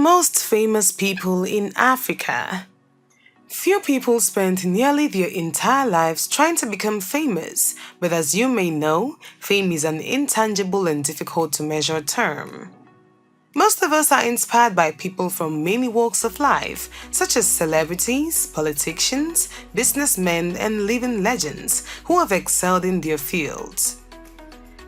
most famous people in Africa. Few people spend nearly their entire lives trying to become famous, but as you may know, fame is an intangible and difficult to measure term. Most of us are inspired by people from many walks of life, such as celebrities, politicians, businessmen, and living legends who have excelled in their fields.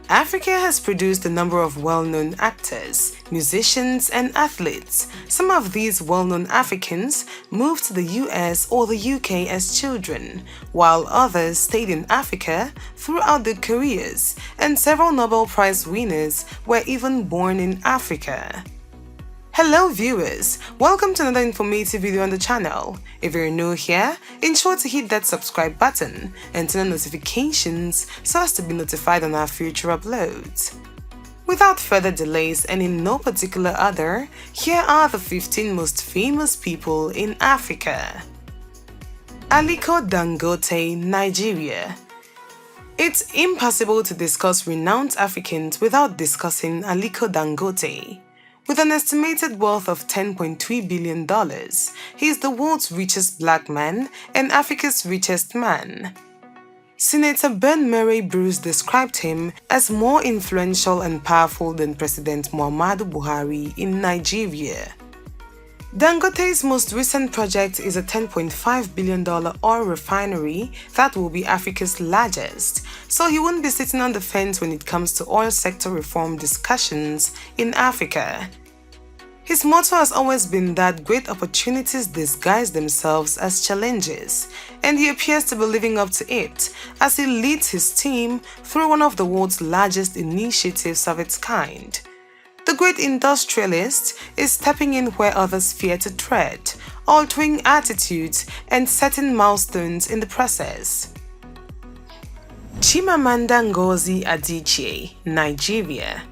Africa has produced a number of well-known actors, musicians, and athletes. Some of these well-known Africans moved to the US or the UK as children, while others stayed in Africa throughout their careers, and several Nobel Prize winners were even born in Africa. Hello viewers, welcome to another informative video on the channel. If you're new here, ensure to hit that subscribe button and turn on notifications so as to be notified on our future uploads. Without further delays and in no particular order, here are the 15 most famous people in Africa. Aliko Dangote, Nigeria. It's impossible to discuss renowned Africans without discussing Aliko Dangote. With an estimated worth of $10.3 billion, he is the world's richest black man and Africa's richest man. Senator Ben Murray Bruce described him as more influential and powerful than President Muhammadu Buhari in Nigeria. Dangote's most recent project is a $10.5 billion oil refinery that will be Africa's largest, so he won't be sitting on the fence when it comes to oil sector reform discussions in Africa. His motto has always been that great opportunities disguise themselves as challenges, and he appears to be living up to it as he leads his team through one of the world's largest initiatives of its kind. The great industrialist is stepping in where others fear to tread, altering attitudes and setting milestones in the process. Chimamanda Ngozi Adichie, Nigeria.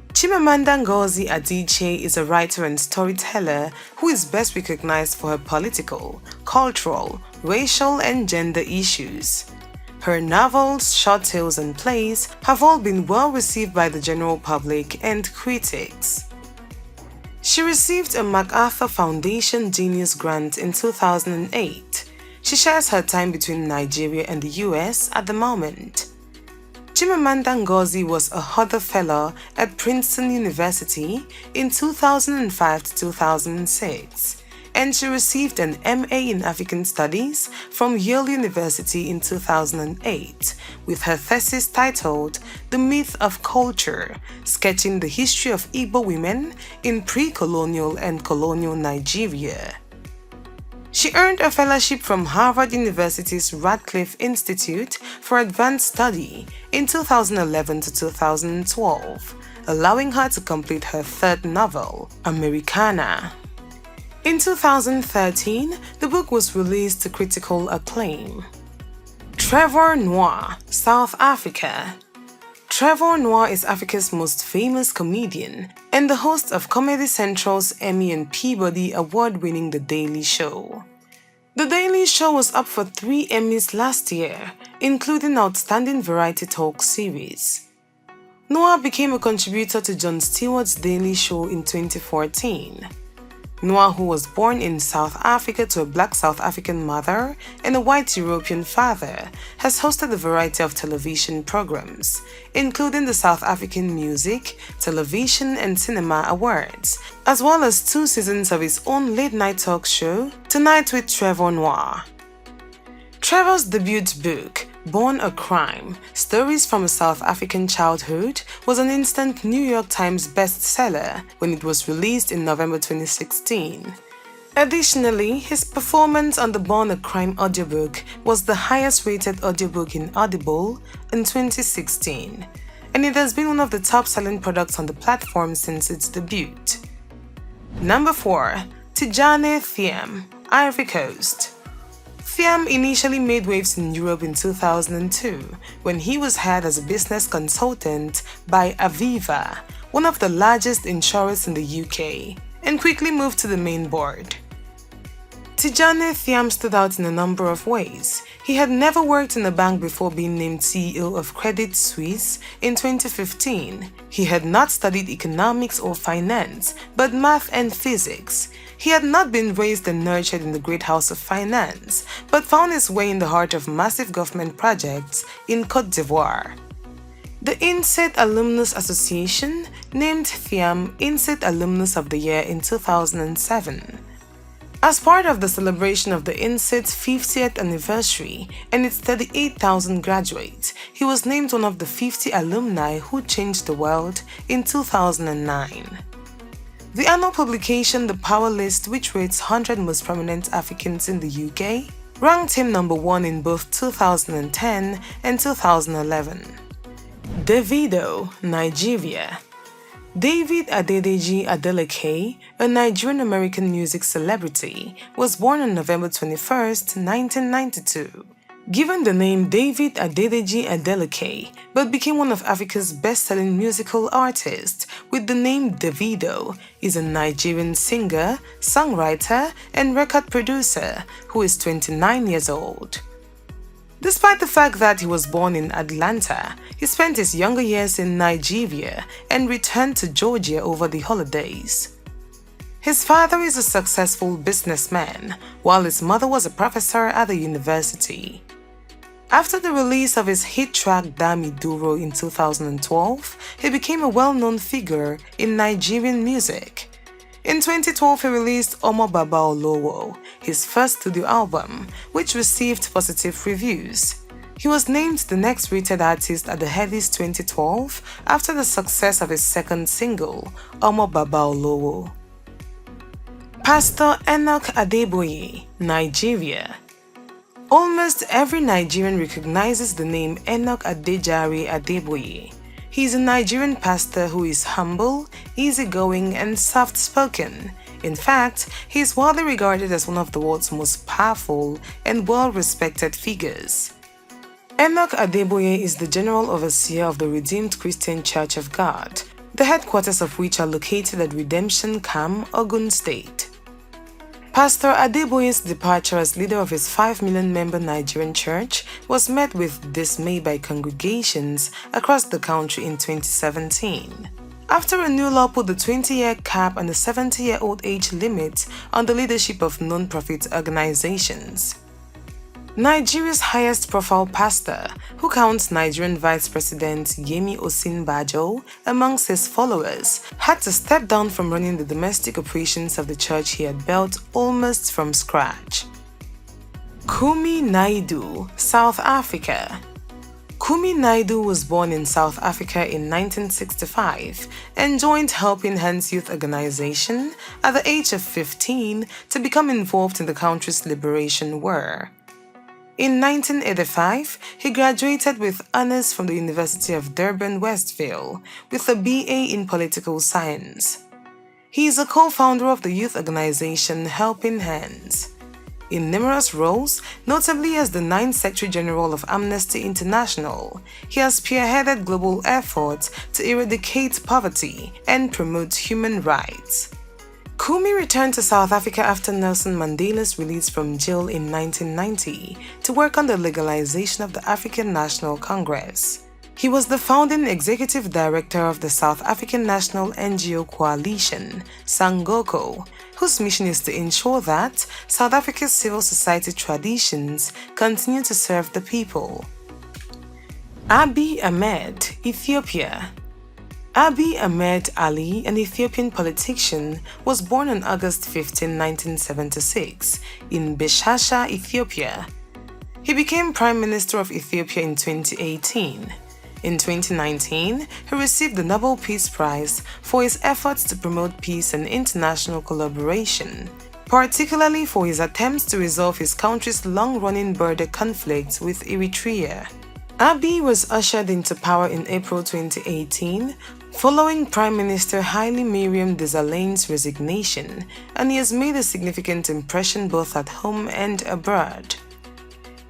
Chimamanda Ngozi Adichie is a writer and storyteller who is best recognized for her political, cultural, racial, and gender issues. Her novels, short tales, and plays have all been well received by the general public and critics. She received a MacArthur Foundation Genius Grant in 2008. She shares her time between Nigeria and the US at the moment. Chimamanda Ngozi was a Hodder Fellow at Princeton University in 2005 to 2006. And she received an MA in African Studies from Yale University in 2008 with her thesis titled The Myth of Culture, sketching the history of Igbo women in pre-colonial and colonial Nigeria. She earned a fellowship from Harvard University's Radcliffe Institute for Advanced Study in 2011 to 2012, allowing her to complete her third novel, Americana. In 2013, the book was released to critical acclaim. Trevor Noah, South Africa. Trevor Noah is Africa's most famous comedian and the host of Comedy Central's Emmy and Peabody award-winning The Daily Show. The Daily Show was up for 3 Emmys last year, including Outstanding Variety Talk Series. Noah became a contributor to Jon Stewart's Daily Show in 2014. Noah, who was born in South Africa to a black South African mother and a white European father, has hosted a variety of television programs, including the South African Music, Television and Cinema Awards, as well as 2 seasons of his own late-night talk show, Tonight with Trevor Noah. Trevor's debut book, Born a Crime, Stories from a South African Childhood, was an instant New York Times bestseller when it was released in November 2016. Additionally, his performance on the Born a Crime audiobook was the highest rated audiobook in Audible in 2016, and it has been one of the top-selling products on the platform since its debut. Number 4. Tidjane Thiam, Ivory Coast. Thiam initially made waves in Europe in 2002 when he was hired as a business consultant by Aviva, one of the largest insurers in the UK, and quickly moved to the main board. Tidjane Thiam stood out in a number of ways. He had never worked in a bank before being named CEO of Credit Suisse in 2015. He had not studied economics or finance, but math and physics. He had not been raised and nurtured in the great house of finance, but found his way in the heart of massive government projects in Côte d'Ivoire. The INSET Alumnus Association named Thiam INSET Alumnus of the Year in 2007. As part of the celebration of the INSET's 50th anniversary and its 38,000 graduates, he was named one of the 50 alumni who changed the world in 2009. The annual publication The Power List, which rates 100 most prominent Africans in the UK, ranked him number 1 in both 2010 and 2011. Davido, Nigeria. David Adedeji Adeleke, a Nigerian-American music celebrity, was born on November 21, 1992. Given the name David Adedeji Adeleke, but became one of Africa's best-selling musical artists with the name Davido, is a Nigerian singer, songwriter, and record producer who is 29 years old. Despite the fact that he was born in Atlanta, he spent his younger years in Nigeria and returned to Georgia over the holidays. His father is a successful businessman, while his mother was a professor at the university. After the release of his hit track Dami Duro in 2012, he became a well-known figure in Nigerian music. In 2012, he released Omo Baba Olowo, his first studio album, which received positive reviews. He was named the next rated artist at the Headies 2012 after the success of his second single, Omo Baba Olowo. Pastor Enoch Adeboye, Nigeria. Almost every Nigerian recognizes the name Enoch Adejare Adeboye. He is a Nigerian pastor who is humble, easygoing, and soft-spoken. In fact, he is widely regarded as one of the world's most powerful and well-respected figures. Enoch Adeboye is the General Overseer of the Redeemed Christian Church of God, the headquarters of which are located at Redemption Camp, Ogun State. Pastor Adeboye's departure as leader of his 5 million-member Nigerian church was met with dismay by congregations across the country in 2017. After a new law put the 20-year cap and the 70-year-old age limit on the leadership of non-profit organizations. Nigeria's highest-profile pastor, who counts Nigerian Vice President Yemi Osinbajo amongst his followers, had to step down from running the domestic operations of the church he had built almost from scratch. Kumi Naidu, South Africa. Kumi Naidu was born in South Africa in 1965 and joined Helping Hands Youth Organization at the age of 15 to become involved in the country's liberation war. In 1985, he graduated with honors from the University of Durban, Westville, with a BA in Political Science. He is a co-founder of the youth organization Helping Hands. In numerous roles, notably as the 9th Secretary General of Amnesty International, he has spearheaded global efforts to eradicate poverty and promote human rights. Kumi returned to South Africa after Nelson Mandela's release from jail in 1990 to work on the legalization of the African National Congress. He was the founding executive director of the South African National NGO Coalition, Sangoko, whose mission is to ensure that South Africa's civil society traditions continue to serve the people. Abiy Ahmed, Ethiopia. Abiy Ahmed Ali, an Ethiopian politician, was born on August 15, 1976, in Beshasha, Ethiopia. He became Prime Minister of Ethiopia in 2018. In 2019, he received the Nobel Peace Prize for his efforts to promote peace and international collaboration, particularly for his attempts to resolve his country's long-running border conflict with Eritrea. Abiy was ushered into power in April 2018 following Prime Minister Haile Mariam Desalegne's resignation, and he has made a significant impression both at home and abroad.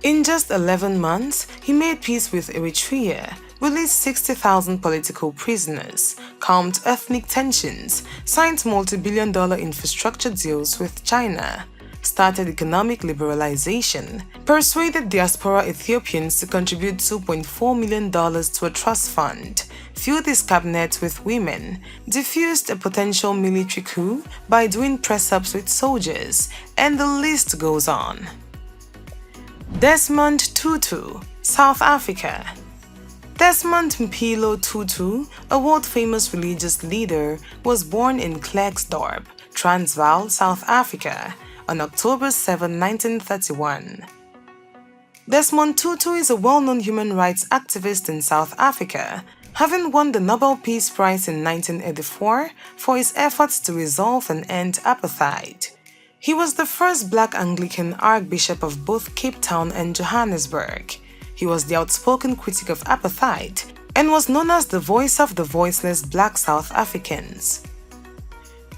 In just 11 months, he made peace with Eritrea, released 60,000 political prisoners, calmed ethnic tensions, signed multi-billion-dollar infrastructure deals with China, started economic liberalization, persuaded diaspora Ethiopians to contribute $2.4 million to a trust fund, filled his cabinet with women, diffused a potential military coup by doing press-ups with soldiers, and the list goes on. Desmond Tutu, South Africa. Desmond Mpilo Tutu, a world-famous religious leader, was born in Klerksdorp, Transvaal, South Africa, on October 7, 1931. Desmond Tutu is a well-known human rights activist in South Africa, having won the Nobel Peace Prize in 1984 for his efforts to resolve and end apartheid. He was the first Black Anglican Archbishop of both Cape Town and Johannesburg. He was the outspoken critic of apartheid and was known as the voice of the voiceless Black South Africans.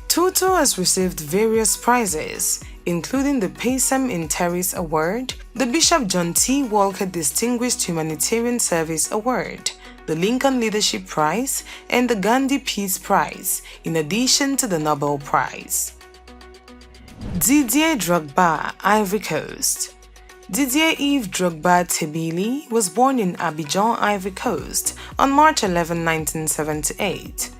Tutu has received various prizes, including the Pacem in Terris Award, the Bishop John T. Walker Distinguished Humanitarian Service Award, the Lincoln Leadership Prize, and the Gandhi Peace Prize, in addition to the Nobel Prize. Didier Drogba, Ivory Coast. Didier Yves Drogba Tebili was born in Abidjan, Ivory Coast, on March 11, 1978.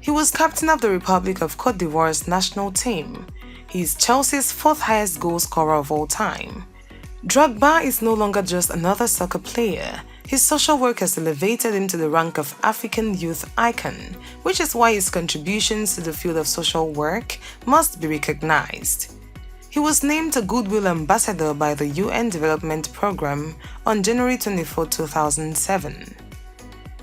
He was captain of the Republic of Côte d'Ivoire's national team. He is Chelsea's fourth highest goal scorer of all time. Drogba is no longer just another soccer player. His social work has elevated him to the rank of African youth icon, which is why his contributions to the field of social work must be recognized. He was named a Goodwill Ambassador by the UN Development Programme on January 24, 2007.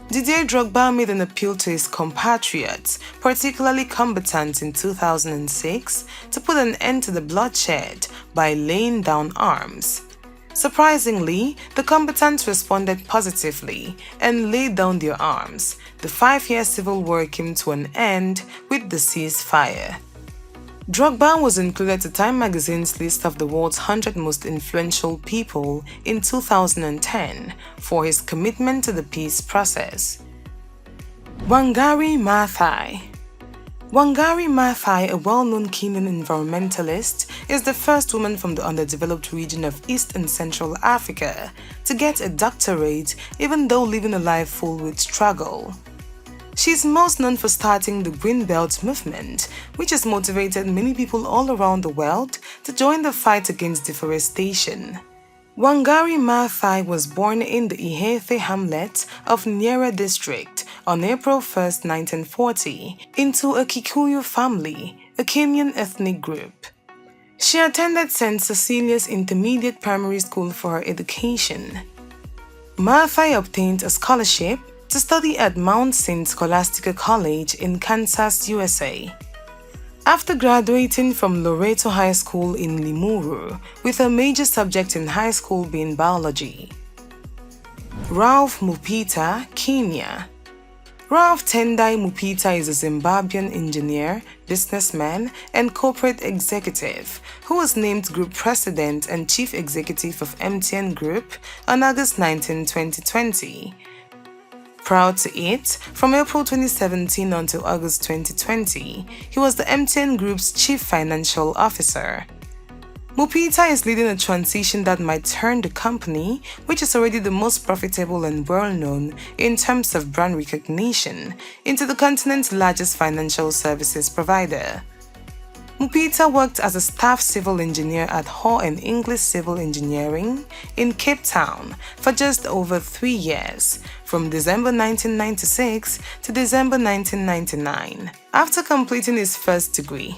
Didier Drogba made an appeal to his compatriots, particularly combatants in 2006, to put an end to the bloodshed by laying down arms. Surprisingly, the combatants responded positively and laid down their arms. The 5-year civil war came to an end with the ceasefire. Drogba was included to Time magazine's list of the world's 100 most influential people in 2010 for his commitment to the peace process. Wangari Maathai. Wangari Maathai, a well-known Kenyan environmentalist, is the first woman from the underdeveloped region of East and Central Africa to get a doctorate, even though living a life full with struggle. She is most known for starting the Green Belt movement, which has motivated many people all around the world to join the fight against deforestation. Wangari Maathai was born in the Ihefe hamlet of Nyera district on April 1, 1940, into a Kikuyu family, a Kenyan ethnic group. She attended St. Cecilia's Intermediate Primary School for her education. Maathai obtained a scholarship to study at Mount St. Scholastica College in Kansas, USA. After graduating from Loreto High School in Limuru, with her major subject in high school being biology. Ralph Mupita, Kenya. Ralph Tendai Mupita is a Zimbabwean engineer, businessman, and corporate executive who was named Group President and Chief Executive of MTN Group on August 19, 2020. Proud to it, from April 2017 until August 2020, he was the MTN Group's Chief Financial Officer. Mupita is leading a transition that might turn the company, which is already the most profitable and well-known in terms of brand recognition, into the continent's largest financial services provider. Mupita worked as a staff civil engineer at Hall and English Civil Engineering in Cape Town for just over 3 years, from December 1996 to December 1999, after completing his first degree.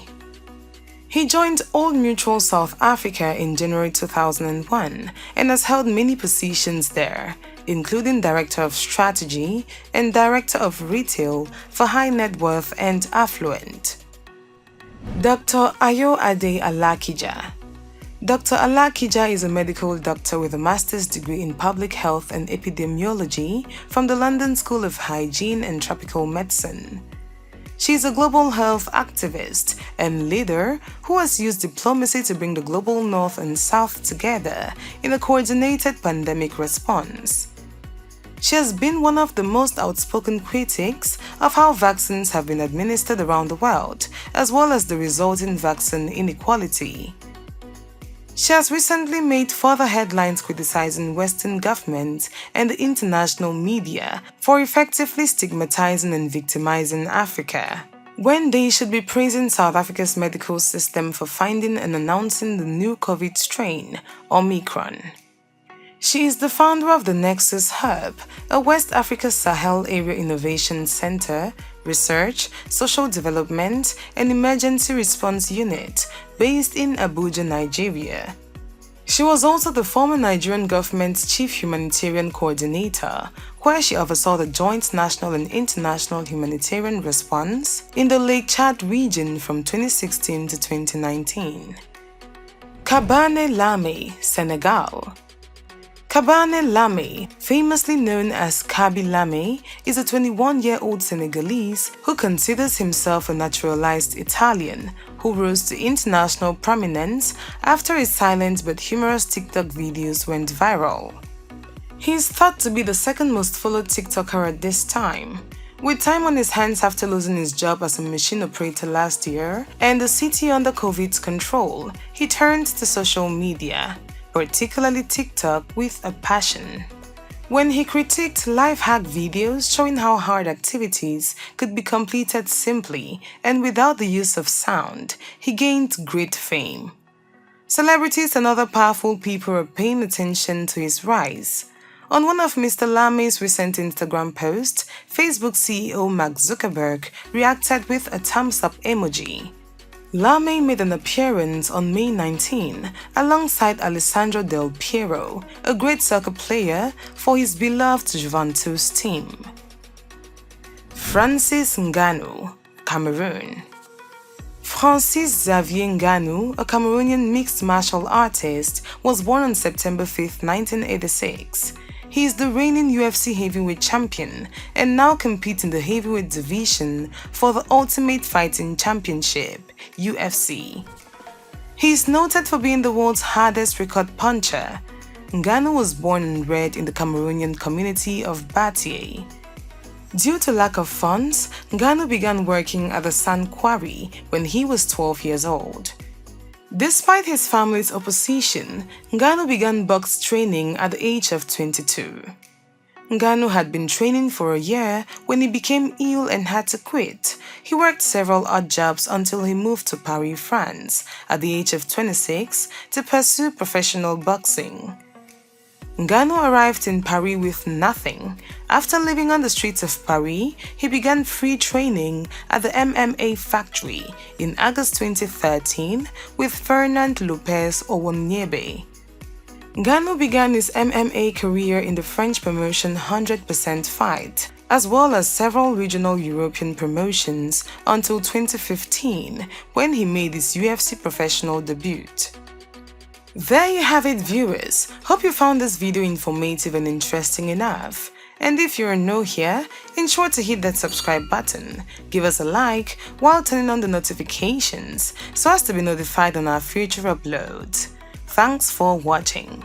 He joined Old Mutual South Africa in January 2001 and has held many positions there, including Director of Strategy and Director of Retail for High Net Worth and Affluent. Dr. Ayo-Ade Alakija. Dr. Alakija is a medical doctor with a master's degree in public health and epidemiology from the London School of Hygiene and Tropical Medicine. She is a global health activist and leader who has used diplomacy to bring the global North and South together in a coordinated pandemic response. She has been one of the most outspoken critics of how vaccines have been administered around the world, as well as the resulting vaccine inequality. She has recently made further headlines criticizing Western governments and the international media for effectively stigmatizing and victimizing Africa, when they should be praising South Africa's medical system for finding and announcing the new COVID strain, Omicron. She is the founder of the Nexus Hub, a West Africa Sahel Area Innovation Center, Research, Social Development, and Emergency Response Unit based in Abuja, Nigeria. She was also the former Nigerian government's Chief Humanitarian Coordinator, where she oversaw the joint national and international humanitarian response in the Lake Chad region from 2016 to 2019. Kabane Lame, Senegal. Kabane Lame, famously known as Kaby Lame, is a 21-year-old Senegalese who considers himself a naturalized Italian who rose to international prominence after his silent but humorous TikTok videos went viral. He is thought to be the second most followed TikToker at this time. With time on his hands after losing his job as a machine operator last year and the city under COVID's control, he turned to social media, particularly TikTok, with a passion. When he critiqued life hack videos showing how hard activities could be completed simply and without the use of sound, he gained great fame. Celebrities and other powerful people are paying attention to his rise. On one of Mr. Lame's recent Instagram posts, Facebook CEO Mark Zuckerberg reacted with a thumbs up emoji. Lame made an appearance on May 19 alongside Alessandro Del Piero, a great soccer player for his beloved Juventus team. Francis Ngannou, Cameroon. Francis Xavier Ngannou, a Cameroonian mixed martial artist, was born on September 5, 1986. He is the reigning UFC heavyweight champion and now competes in the heavyweight division for the Ultimate Fighting Championship, UFC. He is noted for being the world's hardest record puncher. Ngannou was born and bred in the Cameroonian community of Batie. Due to lack of funds, Ngannou began working at the sand quarry when he was 12 years old. Despite his family's opposition, Ngannou began box training at the age of 22. Ngannou had been training for a year when he became ill and had to quit. He worked several odd jobs until he moved to Paris, France, at the age of 26 to pursue professional boxing. Ngannou arrived in Paris with nothing. After living on the streets of Paris, he began free training at the MMA Factory in August 2013 with Fernand Lopez Owoniebe. Ngannou began his MMA career in the French promotion 100% Fight, as well as several regional European promotions until 2015, when he made his UFC professional debut. There you have it, viewers. Hope you found this video informative and interesting enough. And if you're new here, ensure to hit that subscribe button, give us a like while turning on the notifications so as to be notified on our future uploads. Thanks for watching.